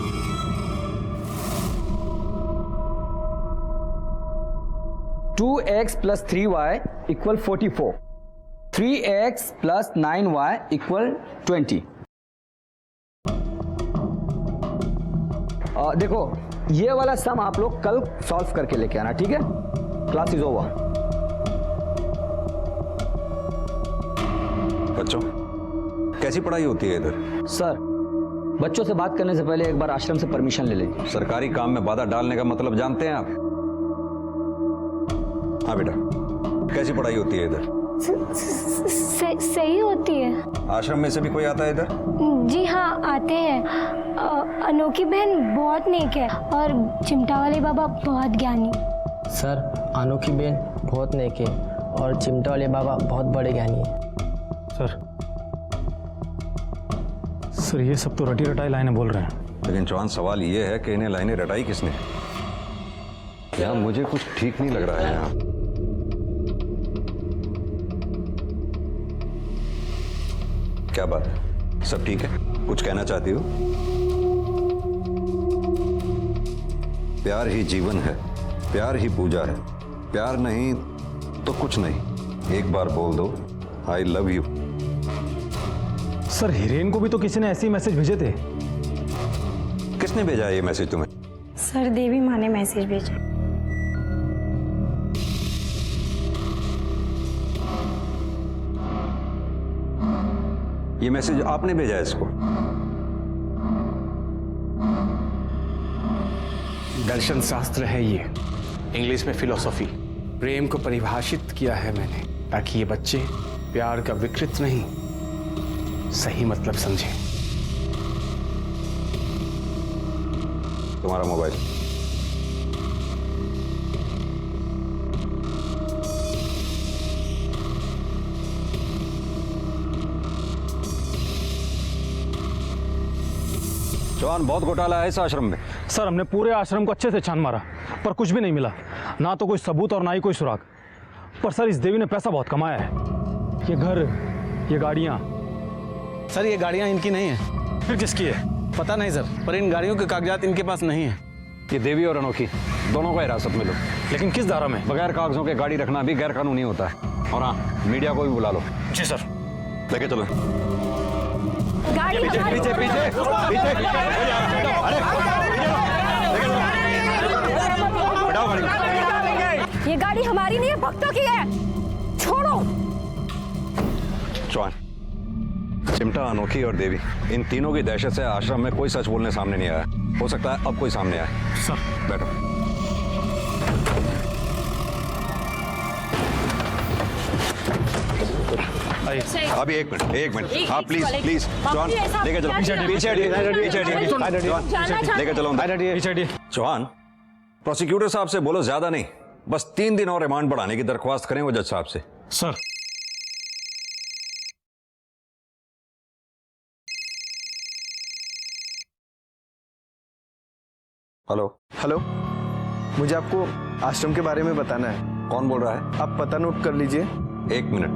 2x + 3y = 44, 3x + 9y = 20। देखो ये वाला सम आप लोग कल सॉल्व करके लेके आना, ठीक है? Class is over. बच्चों, कैसी पढ़ाई होती है इधर? सर, बच्चों से बात करने से पहले एक बार आश्रम से परमिशन ले लें। सरकारी काम में बाधा डालने का मतलब जानते हैं आप? हाँ बेटा, कैसी पढ़ाई होती है इधर? सही होती है। आश्रम में से भी कोई आता है इधर? जी हाँ, आते हैं। अनोखी बहन बहुत नेक है और चिमटा वाले बाबा बहुत ज्ञानी। सर अनोखी बहन बहुत नेक है और चिमटा वाले बाबा बहुत बड़े ज्ञानी है। सर ये सब तो रटी रटाई लाइनें बोल रहे हैं। लेकिन चौहान, सवाल ये है कि इन्हें लाइनें रटाई किसने? यहाँ मुझे कुछ ठीक नहीं लग रहा है। यहाँ क्या बात है? सब ठीक है? कुछ कहना चाहती हो? प्यार ही जीवन है, प्यार ही पूजा है, प्यार नहीं तो कुछ नहीं। एक बार बोल दो I love you. Sir Hiren को भी तो किसी ने ऐसे ही मैसेज भेजे थे। किसने भेजा ये मैसेज तुम्हें? सर देवी माँ ने मैसेज भेजा। ये मैसेज आपने भेजा है इसको? दर्शन शास्त्र है ये, इंग्लिश में फिलोसॉफी। प्रेम को परिभाषित किया है मैंने ताकि ये बच्चे प्यार का विकृत नहीं, सही मतलब समझें। तुम्हारा मोबाइल। जवान, बहुत घोटाला है इस आश्रम में। सर, हमने पूरे आश्रम को अच्छे से छान मारा पर कुछ भी नहीं मिला, ना तो कोई सबूत और ना ही कोई सुराग। पर सर, इस देवी ने पैसा बहुत कमाया है। ये घर, ये गाड़ियाँ। सर, ये गाड़ियाँ इनकी नहीं है। फिर किसकी है? पता नहीं सर, पर इन गाड़ियों के कागजात इनके पास नहीं है। ये देवी और अनोखी दोनों को हिरासत में लो। लेकिन किस धारा में? बगैर कागजों के गाड़ी रखना भी गैर कानूनी होता है। और हाँ, मीडिया को भी बुला लो। जी सर। लेके चलो। गाड़ी पीछे हमारी- पीछे पीछे पीछे। ये गाड़ी हमारी नहीं है, भक्तों की है, छोड़ो। चौहान, चिमटा, अनोखी और देवी, इन तीनों की दहशत से आश्रम में कोई सच बोलने सामने नहीं आया। हो सकता है अब कोई सामने आए। सर, बैठो। अभी एक मिनट। हाँ प्लीज प्लीज, चौहान लेके चलो। पीछे लेके चलो। चौहान, प्रोसिक्यूटर साहब से बोलो ज्यादा नहीं, बस 3 दिन और रिमांड बढ़ाने की दरख्वास्त करें वो जज साहब से। सर। हेलो, मुझे आपको आश्रम के बारे में बताना है। कौन बोल रहा है? आप पता नोट कर लीजिए। 1 मिनट।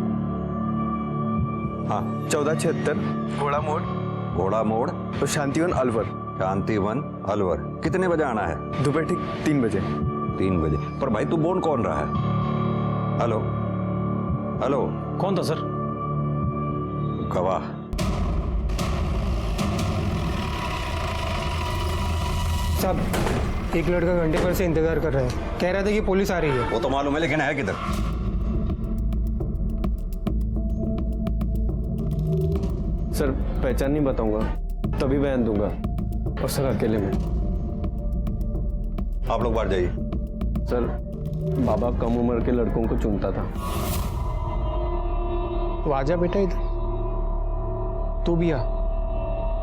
हाँ, 1476 घोड़ा मोड़ और शांतिवन अलवर। शांतिवन अलवर। कितने बजे आना है? दोपहर ठीक 3 बजे। 3 बजे। पर भाई तू बोल कौन रहा है? हेलो हेलो, कौन था सर? गवाह। साहब, एक लड़का घंटे भर से इंतजार कर रहा है, कह रहा था कि पुलिस आ रही है। वो तो मालूम है, लेकिन है किधर? सर, पहचान नहीं बताऊंगा, तभी बयान दूंगा। और सर, अकेले में। आप लोग बाहर जाइए। सर, बाबा कम उम्र के लड़कों को चुनता था। तो आजा बेटा इधर, तू भी आ,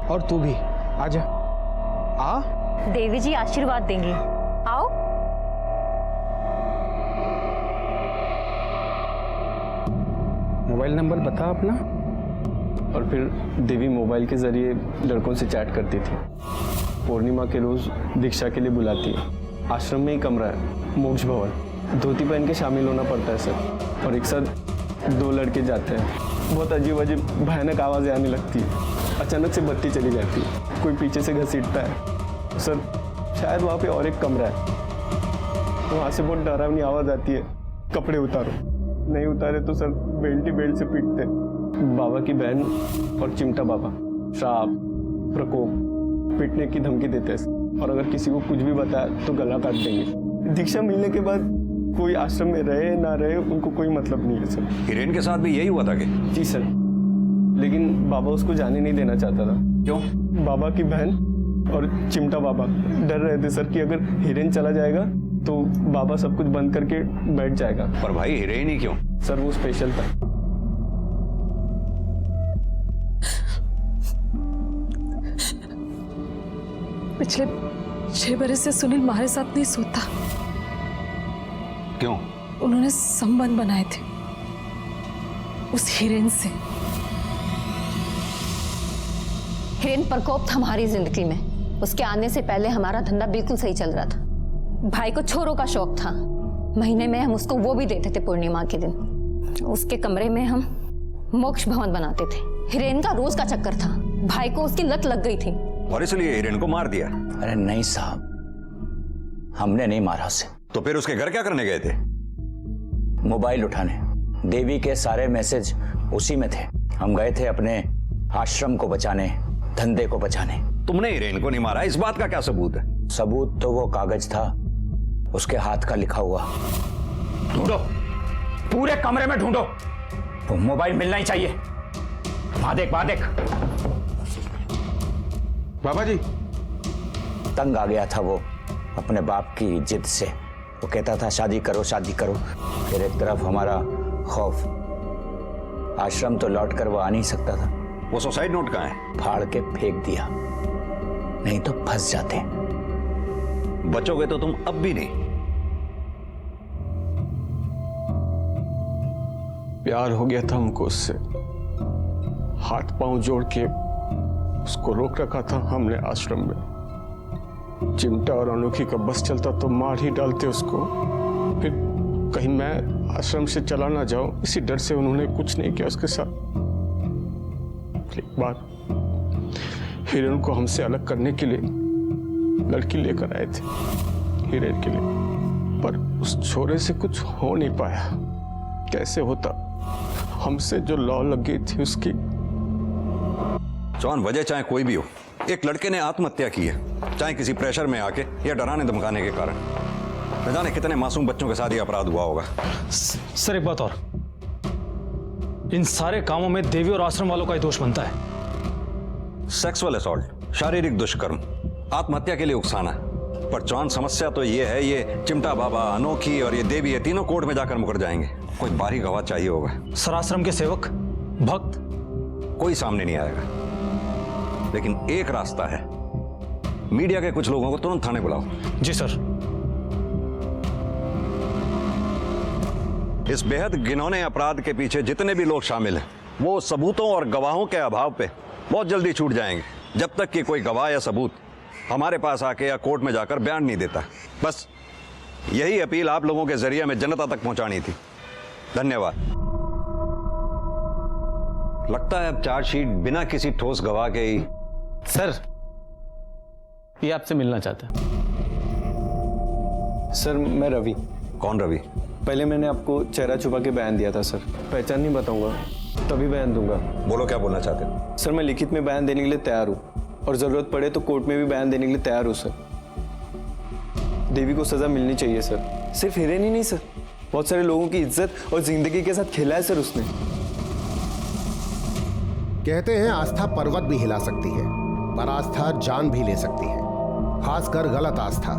और तू भी आजा। आ। देवी जी आशीर्वाद देंगी, आओ। मोबाइल नंबर बता अपना। और फिर देवी मोबाइल के जरिए लड़कों से चैट करती थी। पूर्णिमा के रोज दीक्षा के लिए बुलाती है। आश्रम में ही कमरा है, मोक्ष भवन। धोती पहन के शामिल होना पड़ता है सर, और एक साथ 2 लड़के जाते हैं। बहुत अजीब अजीब भयानक आवाज़ें आने लगती है। अचानक से बत्ती चली जाती है, कोई पीछे से घसीटता है। सर, शायद वहाँ पे और एक कमरा है, वहाँ से बहुत डरावनी आवाज़ आती है, कपड़े उतारो। नहीं उतारे तो सर बेल्ट ही बेल्ट से पीटते। बाबा की बहन और चिमटा बाबा श्राप, प्रकोप, पीटने की धमकी देते हैं, और अगर किसी को कुछ भी बताया तो गला काट देंगे। दीक्षा मिलने के बाद कोई आश्रम में रहे ना रहे उनको कोई मतलब नहीं है सर। हिरेन के साथ भी यही हुआ था कि? जी सर, लेकिन बाबा उसको जाने नहीं देना चाहता था। क्यों? बाबा की बहन और चिमटा बाबा डर रहे थे सर कि अगर हिरेन चला जाएगा तो बाबा सब कुछ बंद करके बैठ जाएगा। पर भाई हिरेन ही क्यों? सर, वो स्पेशल था। पिछले 6 बरस से सुनील हमारे साथ नहीं सोता। क्यों? उन्होंने संबंध बनाए थे उस हिरेन से। हिरेन प्रकोप था हमारी जिंदगी में। उसके आने से पहले हमारा धंधा बिल्कुल सही चल रहा था। भाई को छोरों का शौक था, महीने में हम उसको वो भी देते थे पूर्णिमा के दिन। उसके कमरे में हम मोक्ष भवन बनाते थे। हिरेन का रोज का चक्कर था, भाई को उसकी लत लग गई थी और इसलिए हिरेन को मार दिया। अरे नहीं साहब, हमने नहीं मारा उसे। तो फिर उसके घर क्या करने गए थे? मोबाइल उठाने। देवी के सारे मैसेज उसी में थे। हम गए थे अपने आश्रम को बचाने, धंधे को बचाने। तुमने हिरेन को नहीं मारा, इस बात का क्या सबूत है? सबूत तो वो कागज था, उसके हाथ का लिखा हुआ। ढूंढो, पूरे कमरे में ढूंढो, वो मोबाइल मिलना ही चाहिए। वहां देख। बाबा जी, तंग आ गया था वो, अपने बाप की जिद से। वो कहता था शादी करो शादी करो, फिर एक तरफ हमारा खौफ। आश्रम तो लौट कर वो आ नहीं सकता था। वो सुसाइड नोट कहाँ है? फाड़ के फेंक दिया, नहीं तो फंस जाते। बचोगे तो तुम अब भी नहीं। प्यार हो गया था हमको उससे, हाथ पांव जोड़ के उसको रोक रखा था हमने आश्रम में। चिमटा और अनोखी का बस चलता तो मार ही डालते उसको। फिर कहीं मैं आश्रम से चला ना जाऊं, इसी डर से उन्होंने कुछ नहीं किया उसके साथ। एक बार हिरेन को हमसे अलग करने के लिए लड़की लेकर आए थे, हिरेन के लिए, पर उस छोरे से कुछ हो नहीं पाया। कैसे होता, हमसे जो लौ लग गई थी उसकी। जॉन, वजह चाहे कोई भी हो, एक लड़के ने आत्महत्या की है, चाहे किसी प्रेशर में आके या डराने धमकाने के कारण। न जाने कितने मासूम बच्चों के साथ ये अपराध हुआ होगा। सर एक बात और, इन सारे कामों में देवी और आश्रम वालों का ही दोष बनता है। सेक्सुअल असॉल्ट, शारीरिक दुष्कर्म, आत्महत्या के लिए उकसाना। पर जॉन, समस्या तो ये है, ये चिमटा बाबा, अनोखी और ये देवी, ये तीनों कोर्ट में जाकर मुकर जाएंगे। कोई बाहरी गवाह चाहिए होगा। सर, आश्रम के सेवक, भक्त, कोई सामने नहीं आएगा। लेकिन एक रास्ता है, मीडिया के कुछ लोगों को तुरंत थाने बुलाओ। जी सर। इस बेहद घिनौने अपराध के पीछे जितने भी लोग शामिल हैं, वो सबूतों और गवाहों के अभाव पे बहुत जल्दी छूट जाएंगे, जब तक कि कोई गवाह या सबूत हमारे पास आके या कोर्ट में जाकर बयान नहीं देता। बस यही अपील आप लोगों के जरिए में जनता तक पहुंचानी थी। धन्यवाद। लगता है अब चार्जशीट बिना किसी ठोस गवाह के ही। सर, ये आपसे मिलना चाहता है। सर, मैं रवि। कौन रवि? पहले मैंने आपको चेहरा छुपा के बयान दिया था सर। पहचान नहीं बताऊंगा, तभी बयान दूंगा। बोलो, क्या बोलना चाहते हो? सर, मैं लिखित में बयान देने के लिए तैयार हूँ, और जरूरत पड़े तो कोर्ट में भी बयान देने के लिए तैयार हूँ सर। देवी को सजा मिलनी चाहिए सर। सिर्फ हिरेन ही नहीं सर, बहुत सारे लोगों की इज्जत और जिंदगी के साथ खेला है सर उसने। कहते हैं आस्था पर्वत भी हिला सकती है, पर आस्था जान भी ले सकती है। खासकर गलत आस्था,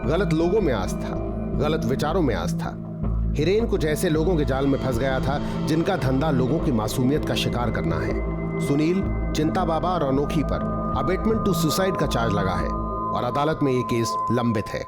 गलत लोगों में आस्था, गलत विचारों में आस्था। हिरेन कुछ ऐसे लोगों के जाल में फंस गया था जिनका धंधा लोगों की मासूमियत का शिकार करना है। सुनील, चिंता बाबा और अनोखी पर अबेटमेंट टू सुसाइड का चार्ज लगा है और अदालत में ये केस लंबित है।